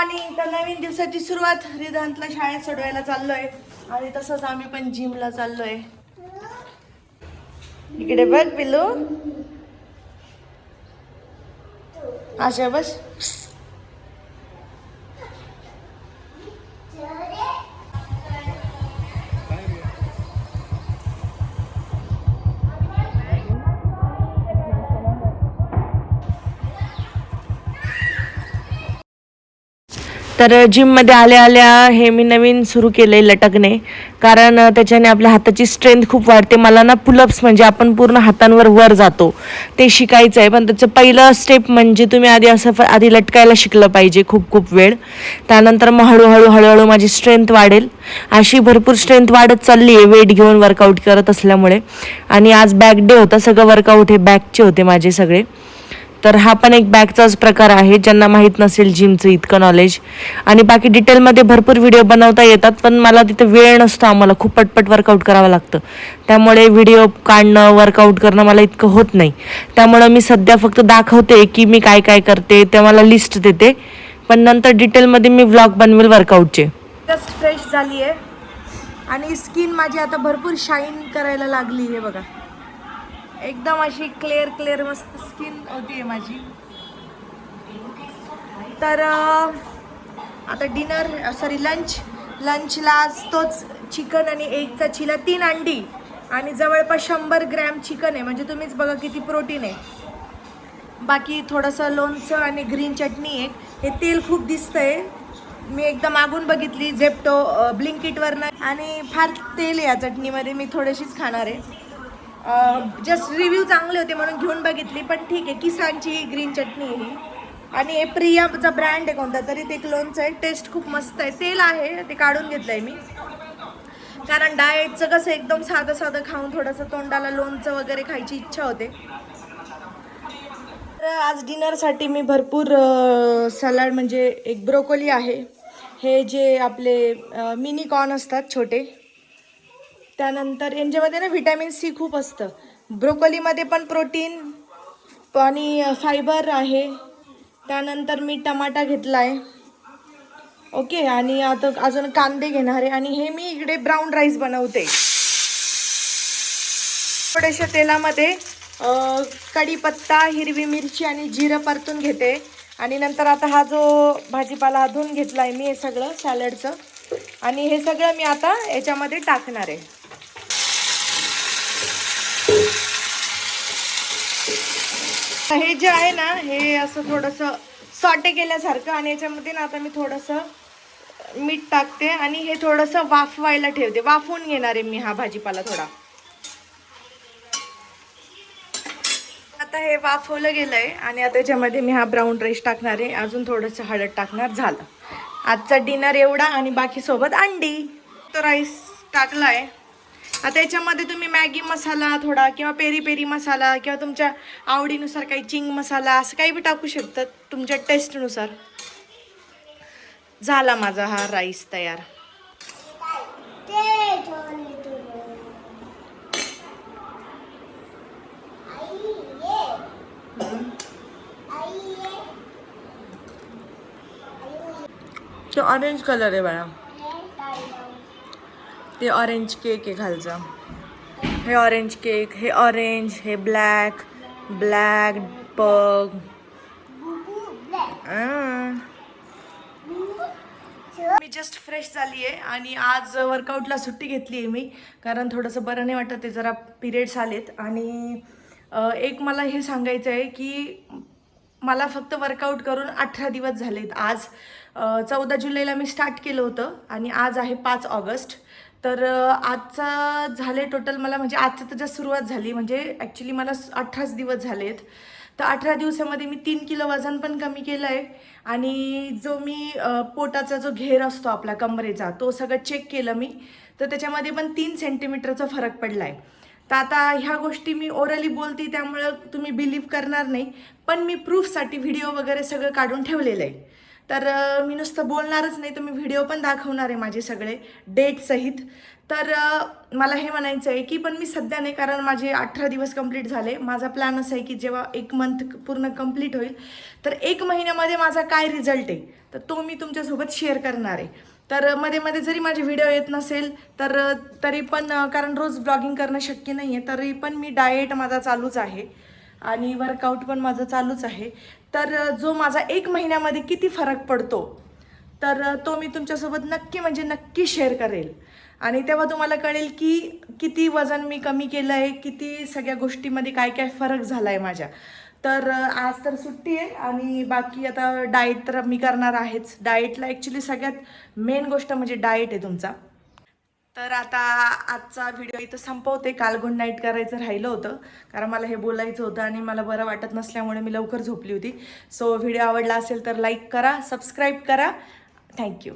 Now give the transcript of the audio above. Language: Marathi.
मॉर्निंग. तर नवीन दिवसाची सुरुवात. रिदांतला शाळेत सोडवायला चाललोय आणि तसंच आम्ही पण जिमला चाललोय. इकडे बघ पिल्लू, आशा बस. तर जिममध्ये आल्या आल्या हे मी नवीन सुरू केलं आहे लटकणे, कारण त्याच्याने आपल्या हाताची स्ट्रेंथ खूप वाढते. मला ना पुलअप्स म्हणजे आपण पूर्ण हातांवर वर जातो ते शिकायचं आहे. पण त्याचं पहिलं स्टेप म्हणजे तुम्ही आधी लटकायला शिकलं पाहिजे खूप खूप वेळ. त्यानंतर मग हळूहळू माझी स्ट्रेंथ वाढेल. अशी भरपूर स्ट्रेंथ वाढत चालली आहे वेट घेऊन वर्कआउट करत असल्यामुळे. आणि आज बॅक डे होता, सगळं वर्कआउट हे बॅकचे होते माझे सगळे. तर हा पण एक बॅकचाच प्रकार आहे, ज्यांना माहीत नसेल जिमचं इतकं नॉलेज. आणि बाकी डिटेलमध्ये भरपूर व्हिडिओ बनवता येतात, पण मला तिथे वेळ नसतो. आम्हाला खूप पटपट वर्कआउट करावं लागतं, त्यामुळे व्हिडिओ काढणं वर्कआउट करणं मला इतकं होत नाही. त्यामुळं मी सध्या फक्त दाखवते की मी काय काय करते, ते मला लिस्ट देते, पण नंतर डिटेलमध्ये मी व्लॉग बनवेल वर्कआउटचे. जस्ट फ्रेश झाली आहे आणि स्किन माझी आता भरपूर शाईन करायला लागली आहे बघा. एकदम अशी क्लिअर मस्त स्किन होती आहे माझी. तर आता लंचला आज तोच चिकन आणि एगचा चिला, 3 अंडी आणि जवळपास 100 ग्रॅम चिकन आहे. म्हणजे तुम्हीच बघा किती प्रोटीन आहे. बाकी थोडंसं लोणचं आणि ग्रीन चटणी आहे. हे तेल खूप दिसतंय, मी एकदा मागून बघितली झेप्टो ब्लिंकिटवरनं, आणि फार तेल आहे या चटणीमध्ये. मी थोडीशीच खाणार आहे. जस्ट रिव्ह्यू चांगले होते म्हणून घेऊन बघितली, पण ठीक आहे. किसानची ग्रीन चटणी आहे ही. आणि हे प्रियाचा ब्रँड आहे कोणता तरी, ते एक लोणचं आहे, टेस्ट खूप मस्त आहे. तेल आहे ते काढून घेतलं आहे मी, कारण डाएटचं कसं एकदम साधं खाऊन थोडंसं तोंडाला लोणचं वगैरे खायची इच्छा होते. तर आज डिनरसाठी मी भरपूर सलाड, म्हणजे एक ब्रोकोली आहे, हे जे आपले मिनी कॉर्न असतात छोटे, त्यानंतर यांच्यामध्ये ना व्हिटॅमिन सी खूप असतं. ब्रोकोलीमध्ये पण प्रोटीन आणि फायबर आहे. त्यानंतर मी टमाटा घेतला आहे, ओके. आणि आता अजून कांदे घेणार आहे. आणि हे मी इकडे ब्राऊन राईस बनवते. थोड्याशा तेलामध्ये कढीपत्ता, हिरवी मिरची आणि जिरं परतून घेते. आणि नंतर आता हा जो भाजीपाला धुवून घेतला आहे मी, हे सगळं सॅलडचं, आणि हे सगळं मी आता याच्यामध्ये टाकणार आहे. हे जे आहे ना, हे असं थोडंसं सॉटे केल्यासारखं, आणि याच्यामध्ये ना आता मी थोडंसं मीठ टाकते आणि हे थोडंसं वाफवायला ठेवते. वाफवून घेणार आहे मी हा भाजीपाला थोडा. आता हे वाफवलं गेलंय आणि आता याच्यामध्ये मी हा ब्राऊन राईस टाकणार आहे, अजून थोडंसं हळद टाकणार. झालं आजचा डिनर एवढा, आणि बाकी सोबत अंडी. तो राईस टाकलाय. आता याच्यामध्ये तुम्ही मॅगी मसाला थोडा, किंवा पेरी पेरी मसाला, किंवा तुमच्या आवडीनुसार काही चिंग मसाला, असं काही बी टाकू शकतात तुमच्या टेस्टनुसार. झाला माझा हा राईस तयार. ते ऑरेंज कलर आहे बाळा, ते ऑरेंज केक आहे खालचा. हे ऑरेंज केक, हे ऑरेंज, हे ब्लॅक पग. मी जस्ट फ्रेश झाली आहे आणि आज वर्कआउटला सुट्टी घेतली आहे मी, कारण थोडंसं बरं नाही वाटत आहे, जरा पिरियड्स आलेत. आणि एक मला हे सांगायचं आहे की मला फक्त वर्कआउट करून 18 दिवस झालेत. आज 14 जुलैला मी स्टार्ट केलं होतं आणि आज आहे 5 ऑगस्ट. तर आजचा झाले टोटल मला, म्हणजे आजचं तर जस्ट सुरुवात झाली, म्हणजे ॲक्च्युली मला 18 दिवस झालेत. तर 18 दिवसामध्ये मी 3 किलो वजन पण कमी केलं आहे. आणि जो मी पोटाचा जो घेर असतो आपला कमरेचा, तो सगळं चेक केलं मी, तर त्याच्यामध्ये पण 3 सेंटीमीटरचा फरक पडला आहे. तर आता ह्या गोष्टी मी ओरली बोलते, त्यामुळं तुम्ही बिलीव्ह करणार नाही, पण मी प्रूफसाठी व्हिडिओ वगैरे सगळं काढून ठेवलेलं आहे. तर मी नुसतं बोलणारच नाही, तर मी व्हिडिओ पण दाखवणार आहे माझे सगळे डेटसहित. तर मला हे म्हणायचं आहे की पण मी सध्या नाही, कारण माझे 18 दिवस कंप्लीट झाले. माझा प्लॅन असा आहे की जेव्हा 1 मंथ पूर्ण कंप्लीट होईल तर 1 महिन्यामध्ये माझा काय रिझल्ट आहे तर तो मी तुमच्यासोबत शेअर करणार आहे. तर मध्ये मध्ये जरी माझे व्हिडिओ येत नसेल तर तरी पण कारण रोज ब्लॉगिंग करणं शक्य नाही आहे, तरी पण मी डाएट माझा चालूच आहे आणि वर्कआउट पण माझं चालूच आहे. तर जो माझा 1 महिन्यामध्ये किती फरक पडतो तर तो मी तुमच्यासोबत नक्की म्हणजे नक्की शेअर करेल. आणि तेव्हा तुम्हाला कळेल की किती वजन मी कमी केलं आहे, किती सगळ्या गोष्टीमध्ये काय काय फरक झाला आहे माझ्या. तर आज तर सुट्टी आहे आणि बाकी आता डाएट तर मी करणार आहेच. डाएटला ॲक्च्युली सगळ्यात मेन गोष्ट म्हणजे डाएट आहे तुमचा. तर आता आजचा व्हिडिओ इथं संपवते. काल गुड नाईट करायचं राहिलं होतं कारण मला हे बोलायचं होतं आणि मला बरं वाटत नसल्यामुळे मी लवकर झोपली होती. सो व्हिडिओ आवडला असेल तर लाईक करा, सबस्क्राईब करा. थँक्यू.